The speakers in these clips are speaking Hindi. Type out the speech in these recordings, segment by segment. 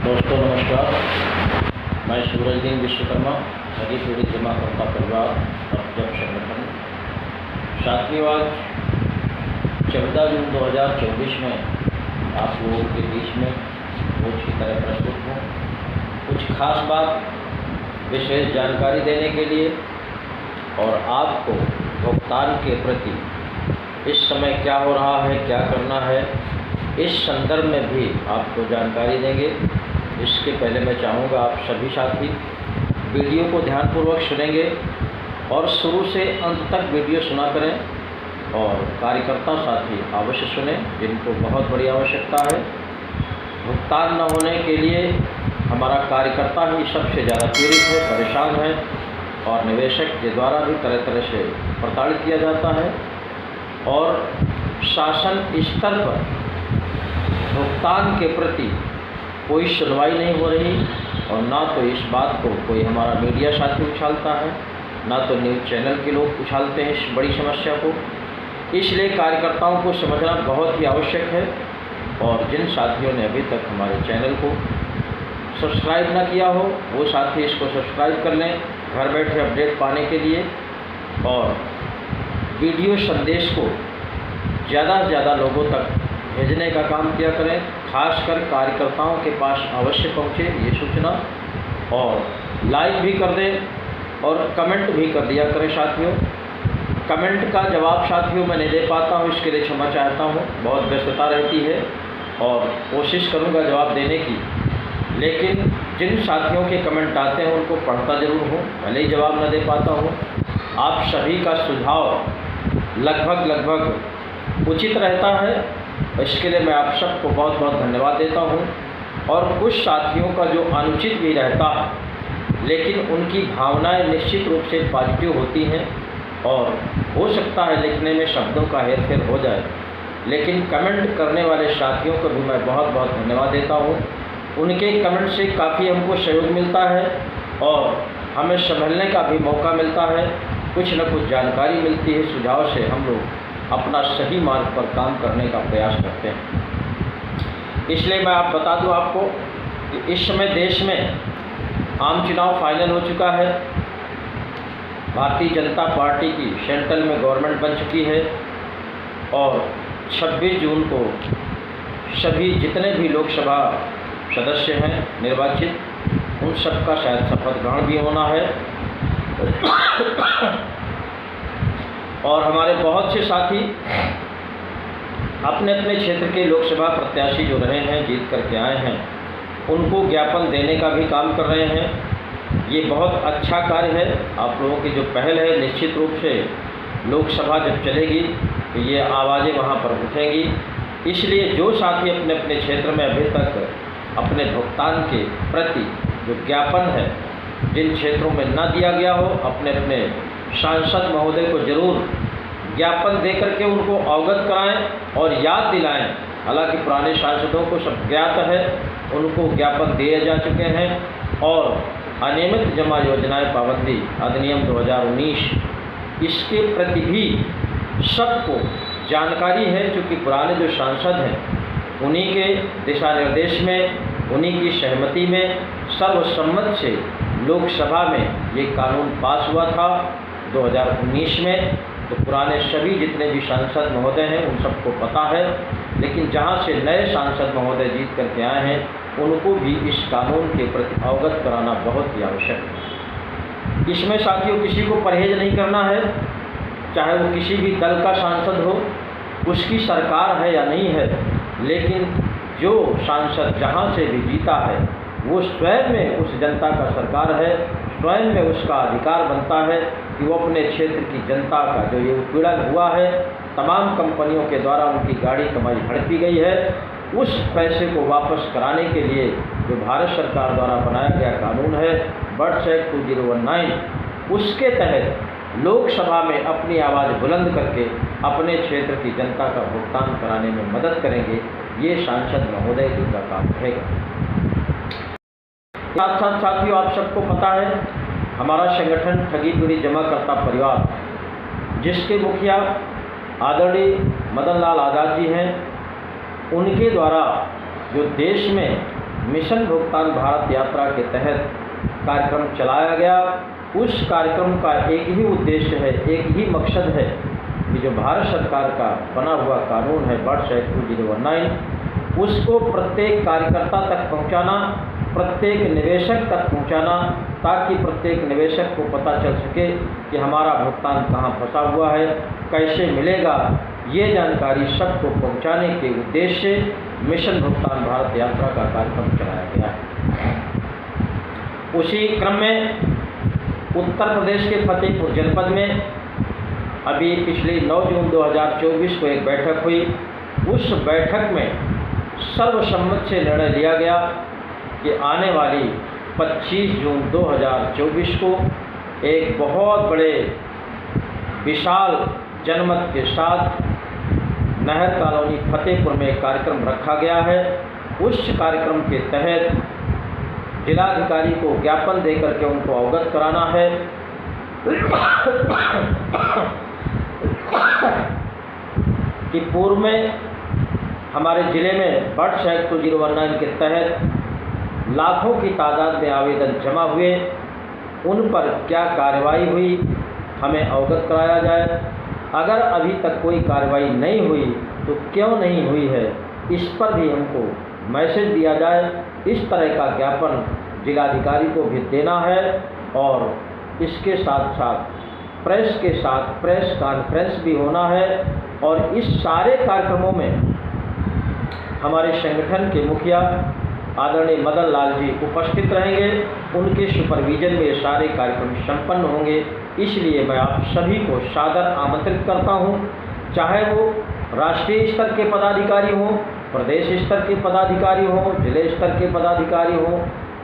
दोस्तों नमस्कार। मैं सूरजदीन विश्वकर्मा, सभी पीड़ित जमाकर्ता परिवार और जब संगठन साथियों, आज 14 जून 2024 में आप लोगों के बीच में रोज की तरह प्रस्तुत हूँ कुछ खास बात, विशेष जानकारी देने के लिए और आपको भुगतान के प्रति इस समय क्या हो रहा है, क्या करना है, इस संदर्भ में भी आपको जानकारी देंगे। इसके पहले मैं चाहूँगा आप सभी साथी वीडियो को ध्यानपूर्वक सुनेंगे और शुरू से अंत तक वीडियो सुना करें और कार्यकर्ता साथी अवश्य सुने जिनको बहुत बड़ी आवश्यकता है। भुगतान न होने के लिए हमारा कार्यकर्ता ही सबसे ज़्यादा पीड़ित है, परेशान है और निवेशक के द्वारा भी तरह तरह से प्रताड़ित किया जाता है और शासन स्तर पर भुगतान के प्रति कोई सुनवाई नहीं हो रही और ना तो इस बात को कोई हमारा मीडिया साथी उछालता है, ना तो न्यूज़ चैनल के लोग उछालते हैं इस बड़ी समस्या को। इसलिए कार्यकर्ताओं को समझना बहुत ही आवश्यक है और जिन साथियों ने अभी तक हमारे चैनल को सब्सक्राइब न किया हो वो साथी इसको सब्सक्राइब कर लें घर बैठे अपडेट पाने के लिए और वीडियो संदेश को ज़्यादा से ज़्यादा लोगों तक भेजने का काम किया करें। खासकर कार्यकर्ताओं के पास अवश्य पहुँचे ये सूचना और लाइक भी कर दें और कमेंट भी कर दिया करें साथियों। कमेंट का जवाब साथियों मैं नहीं दे पाता हूँ, इसके लिए क्षमा चाहता हूँ, बहुत व्यस्तता रहती है और कोशिश करूँगा जवाब देने की, लेकिन जिन साथियों के कमेंट आते हैं उनको पढ़ता ज़रूर हूँ, भले ही जवाब न दे पाता हूँ। आप सभी का सुझाव लगभग उचित रहता है, इसके लिए मैं आप सबको बहुत बहुत धन्यवाद देता हूं। और कुछ साथियों का जो अनुचित भी रहता है लेकिन उनकी भावनाएं निश्चित रूप से पॉजिटिव होती हैं और हो सकता है लिखने में शब्दों का हेरफेर हो जाए, लेकिन कमेंट करने वाले साथियों को भी मैं बहुत बहुत धन्यवाद देता हूं। उनके कमेंट से काफ़ी हमको सहयोग मिलता है और हमें संभलने का भी मौका मिलता है, कुछ न कुछ जानकारी मिलती है, सुझाव से हम लोग अपना सही मार्ग पर काम करने का प्रयास करते हैं। इसलिए मैं बता दूं आपको कि इस समय देश में आम चुनाव फाइनल हो चुका है। भारतीय जनता पार्टी की सेंट्रल में गवर्नमेंट बन चुकी है और 26 जून को सभी जितने भी लोकसभा सदस्य हैं निर्वाचित उन सब का शायद शपथ ग्रहण भी होना है और हमारे बहुत से साथी अपने अपने क्षेत्र के लोकसभा प्रत्याशी जो रहे हैं, जीत करके आए हैं, उनको ज्ञापन देने का भी काम कर रहे हैं। ये बहुत अच्छा कार्य है। आप लोगों की जो पहल है, निश्चित रूप से लोकसभा जब चलेगी तो ये आवाज़ें वहाँ पर उठेंगी। इसलिए जो साथी अपने अपने क्षेत्र में अभी तक अपने भुगतान के प्रति जो ज्ञापन है जिन क्षेत्रों में न दिया गया हो, अपने अपने सांसद महोदय को जरूर ज्ञापन देकर के उनको अवगत कराएं और याद दिलाएं। हालांकि पुराने सांसदों को सब ज्ञात है, उनको ज्ञापन दिए जा चुके हैं और अनियमित जमा योजनाएं पाबंदी अधिनियम 2019 इसके प्रति भी सबको जानकारी है, क्योंकि पुराने जो सांसद हैं उन्हीं के दिशा निर्देश में, उन्हीं की सहमति में सर्वसम्मत से लोकसभा में ये कानून पास हुआ था 2019 में। तो पुराने सभी जितने भी सांसद महोदय हैं उन सबको पता है, लेकिन जहां से नए सांसद महोदय जीत करके आए हैं उनको भी इस कानून के प्रति अवगत कराना बहुत ही आवश्यक है। इसमें साथियों किसी को परहेज नहीं करना है, चाहे वो किसी भी दल का सांसद हो, उसकी सरकार है या नहीं है, लेकिन जो सांसद जहां से भी जीता है वो स्वयं में उस जनता का सरकार है, स्वयं में उसका अधिकार बनता है कि वो अपने क्षेत्र की जनता का जो ये उत्पीड़न हुआ है, तमाम कंपनियों के द्वारा उनकी गाड़ी कमाई हड़पी गई है, उस पैसे को वापस कराने के लिए जो भारत सरकार द्वारा बनाया गया कानून है बर्ड्स एक्ट 2019, उसके तहत लोकसभा में अपनी आवाज़ बुलंद करके अपने क्षेत्र की जनता का भुगतान कराने में मदद करेंगे। ये सांसद महोदय जी का काम रहेगा। साथ साथ साथियों, आप सबको पता है हमारा संगठन ठगी पीड़ित जमाकर्ता परिवार, जिसके मुखिया आदरणीय मदन लाल आज़ाद जी हैं, उनके द्वारा जो देश में मिशन भुगतान भारत यात्रा के तहत कार्यक्रम चलाया गया। उस कार्यक्रम का एक ही उद्देश्य है, एक ही मकसद है कि जो भारत सरकार का बना हुआ कानून है बर्ड्स एक्ट 2019, उसको प्रत्येक कार्यकर्ता तक पहुंचाना, प्रत्येक निवेशक तक पहुंचाना, ताकि प्रत्येक निवेशक को पता चल सके कि हमारा भुगतान कहाँ फंसा हुआ है, कैसे मिलेगा। ये जानकारी सबको पहुंचाने के उद्देश्य से मिशन भुगतान भारत यात्रा का कार्यक्रम चलाया गया है। उसी क्रम में उत्तर प्रदेश के फतेहपुर जनपद में अभी पिछली 9 जून 2024 को एक बैठक हुई। उस बैठक में सर्वसम्मत से निर्णय लिया गया कि आने वाली 25 जून 2024 को एक बहुत बड़े विशाल जनमत के साथ नहर कॉलोनी फतेहपुर में एक कार्यक्रम रखा गया है। उस कार्यक्रम के तहत जिलाधिकारी को ज्ञापन देकर के उनको अवगत कराना है कि पूर्व में हमारे ज़िले में बर्ड्स एक्ट 2019 के तहत लाखों की तादाद में आवेदन जमा हुए, उन पर क्या कार्रवाई हुई हमें अवगत कराया जाए। अगर अभी तक कोई कार्रवाई नहीं हुई तो क्यों नहीं हुई है, इस पर भी हमको मैसेज दिया जाए। इस तरह का ज्ञापन जिलाधिकारी को भी देना है और इसके साथ साथ प्रेस के साथ प्रेस कॉन्फ्रेंस भी होना है। और इस सारे कार्यक्रमों में हमारे संगठन के मुखिया आदरणीय मदन लाल जी उपस्थित रहेंगे। उनके सुपरविजन में ये सारे कार्यक्रम संपन्न होंगे। इसलिए मैं आप सभी को सादर आमंत्रित करता हूं, चाहे वो राष्ट्रीय स्तर के पदाधिकारी हों, प्रदेश स्तर के पदाधिकारी हों, जिले स्तर के पदाधिकारी हों,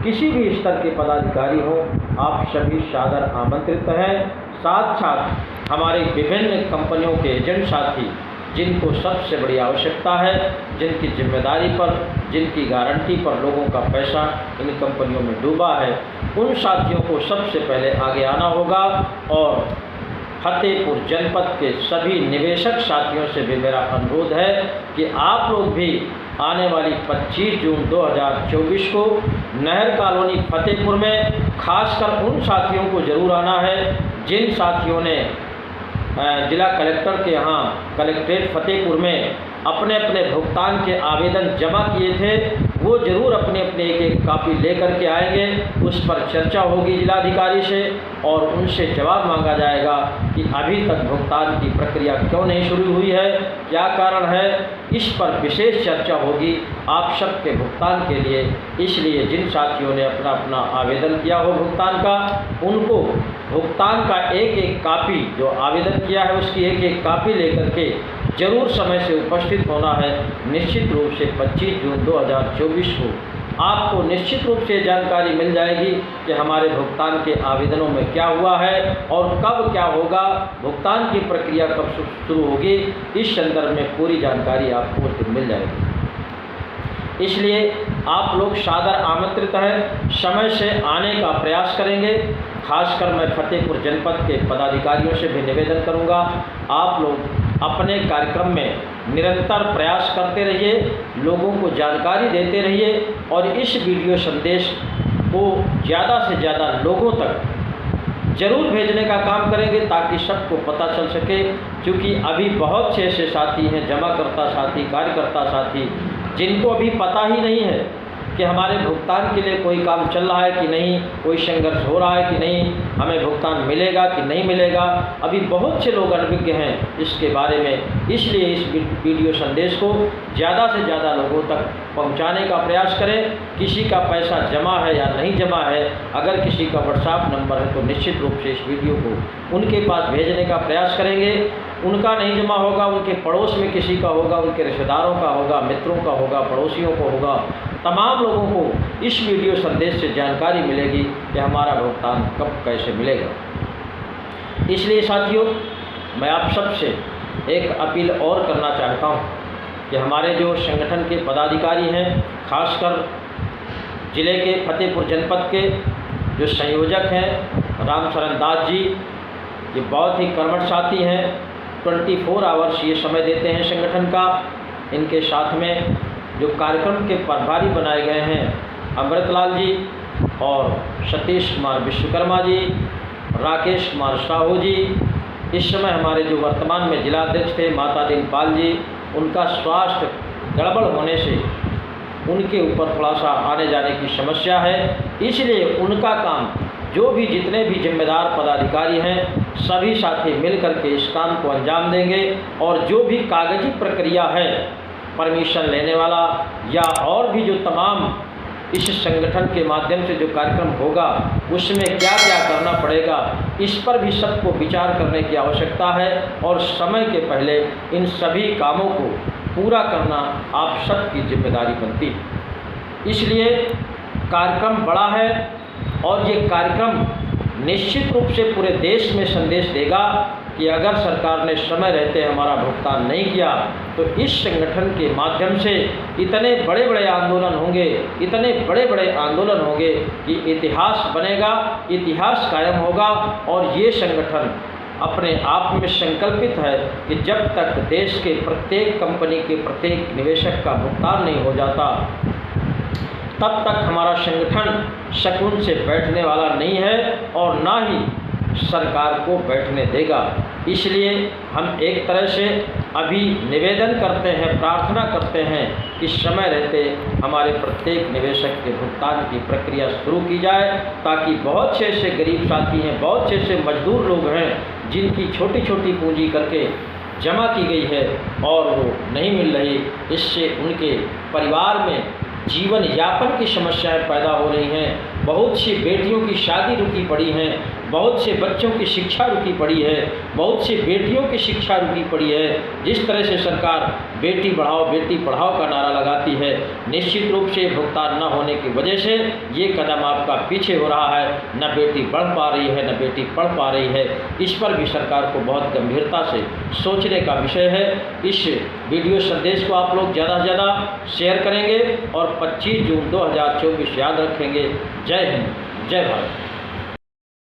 किसी भी स्तर के पदाधिकारी हों, आप सभी सादर आमंत्रित हैं। साथ साथ हमारे विभिन्न कंपनियों के एजेंट साथी जिनको सबसे बड़ी आवश्यकता है, जिनकी जिम्मेदारी पर, जिनकी गारंटी पर लोगों का पैसा इन कंपनियों में डूबा है, उन साथियों को सबसे पहले आगे आना होगा। और फतेहपुर जनपद के सभी निवेशक साथियों से भी मेरा अनुरोध है कि आप लोग भी आने वाली 25 जून 2024 को नहर कॉलोनी फतेहपुर में खासकर उन साथियों को ज़रूर आना है जिन साथियों ने जिला कलेक्टर के यहाँ कलेक्ट्रेट फतेहपुर में अपने अपने भुगतान के आवेदन जमा किए थे, वो ज़रूर अपने अपने एक कापी लेकर के आएंगे। उस पर चर्चा होगी जिलाधिकारी से और उनसे जवाब मांगा जाएगा कि अभी तक भुगतान की प्रक्रिया क्यों नहीं शुरू हुई है, क्या कारण है। इस पर विशेष चर्चा होगी आप सबके भुगतान के लिए। इसलिए जिन साथियों ने अपना अपना आवेदन किया हो भुगतान का, उनको भुगतान का एक एक कापी, जो आवेदन किया है उसकी एक एक कापी लेकर के जरूर समय से उपस्थित होना है। निश्चित रूप से 25 जून 2024 को आपको निश्चित रूप से जानकारी मिल जाएगी कि हमारे भुगतान के आवेदनों में क्या हुआ है और कब क्या होगा, भुगतान की प्रक्रिया कब शुरू होगी। इस संदर्भ में पूरी जानकारी आपको उस दिन मिल जाएगी। इसलिए आप लोग सादर आमंत्रित हैं, समय से आने का प्रयास करेंगे। खासकर मैं फतेहपुर जनपद के पदाधिकारियों से भी निवेदन करूंगा, आप लोग अपने कार्यक्रम में निरंतर प्रयास करते रहिए, लोगों को जानकारी देते रहिए और इस वीडियो संदेश को ज़्यादा से ज़्यादा लोगों तक जरूर भेजने का काम करेंगे ताकि सबको पता चल सके। क्योंकि अभी बहुत से ऐसे साथी हैं, जमाकर्ता साथी, कार्यकर्ता साथी, जिनको अभी पता ही नहीं है कि हमारे भुगतान के लिए कोई काम चल रहा है कि नहीं, कोई संघर्ष हो रहा है कि नहीं, हमें भुगतान मिलेगा कि नहीं मिलेगा। अभी बहुत से लोग अनभिज्ञ हैं इसके बारे में। इसलिए इस वीडियो संदेश को ज़्यादा से ज़्यादा लोगों तक पहुंचाने का प्रयास करें। किसी का पैसा जमा है या नहीं जमा है, अगर किसी का व्हाट्सएप नंबर है तो निश्चित रूप से इस वीडियो को उनके पास भेजने का प्रयास करेंगे। उनका नहीं जमा होगा, उनके पड़ोस में किसी का होगा, उनके रिश्तेदारों का होगा, मित्रों का होगा, पड़ोसियों को होगा, तमाम लोगों को इस वीडियो संदेश से जानकारी मिलेगी कि हमारा भुगतान कब कैसे मिलेगा। इसलिए साथियों, मैं आप सबसे एक अपील और करना चाहता हूं कि हमारे जो संगठन के पदाधिकारी हैं, खासकर ज़िले के फतेहपुर जनपद के जो संयोजक हैं रामशरण दास जी, ये बहुत ही कर्मठ साथी हैं, 24 आवर्स ये समय देते हैं संगठन का। इनके साथ में जो कार्यक्रम के प्रभारी बनाए गए हैं अमृतलाल जी और सतीश कुमार विश्वकर्मा जी, राकेश कुमार साहू जी। इस समय हमारे जो वर्तमान में जिलाध्यक्ष थे माता दीनपाल जी, उनका स्वास्थ्य गड़बड़ होने से उनके ऊपर थोड़ा सा आने जाने की समस्या है, इसलिए उनका काम जो भी जितने भी जिम्मेदार पदाधिकारी हैं सभी साथी मिल करके इस काम को अंजाम देंगे और जो भी कागजी प्रक्रिया है परमिशन लेने वाला या और भी जो तमाम इस संगठन के माध्यम से जो कार्यक्रम होगा उसमें क्या क्या करना पड़ेगा, इस पर भी सबको विचार करने की आवश्यकता है और समय के पहले इन सभी कामों को पूरा करना आप सबकी जिम्मेदारी बनती है। इसलिए कार्यक्रम बड़ा है और ये कार्यक्रम निश्चित रूप से पूरे देश में संदेश देगा कि अगर सरकार ने समय रहते हमारा भुगतान नहीं किया तो इस संगठन के माध्यम से इतने बड़े बड़े आंदोलन होंगे, इतने बड़े बड़े आंदोलन होंगे कि इतिहास बनेगा, इतिहास कायम होगा। और ये संगठन अपने आप में संकल्पित है कि जब तक देश के प्रत्येक कंपनी के प्रत्येक निवेशक का भुगतान नहीं हो जाता तब तक हमारा संगठन सुकून से बैठने वाला नहीं है और ना ही सरकार को बैठने देगा। इसलिए हम एक तरह से अभी निवेदन करते हैं, प्रार्थना करते हैं कि समय रहते हमारे प्रत्येक निवेशक के भुगतान की प्रक्रिया शुरू की जाए, ताकि बहुत से ऐसे गरीब साथी हैं, बहुत से ऐसे मजदूर लोग हैं जिनकी छोटी छोटी पूंजी करके जमा की गई है और वो नहीं मिल रही, इससे उनके परिवार में जीवन यापन की समस्याएं पैदा हो रही हैं। बहुत सी बेटियों की शादी रुकी पड़ी हैं, बहुत से बच्चों की शिक्षा रुकी पड़ी है, बहुत सी बेटियों की शिक्षा रुकी पड़ी है। जिस तरह से सरकार बेटी पढ़ाओ का नारा लगाती है, निश्चित रूप से भुगतान न होने की वजह से ये कदम आपका पीछे हो रहा है। न बेटी बढ़ पा रही है, न बेटी पढ़ पा रही है। इस पर भी सरकार को बहुत गंभीरता से सोचने का विषय है। इस वीडियो संदेश को आप लोग ज़्यादा से ज़्यादा शेयर करेंगे और 25 जून 2024 याद रखेंगे। जय हिंद, जय भारत।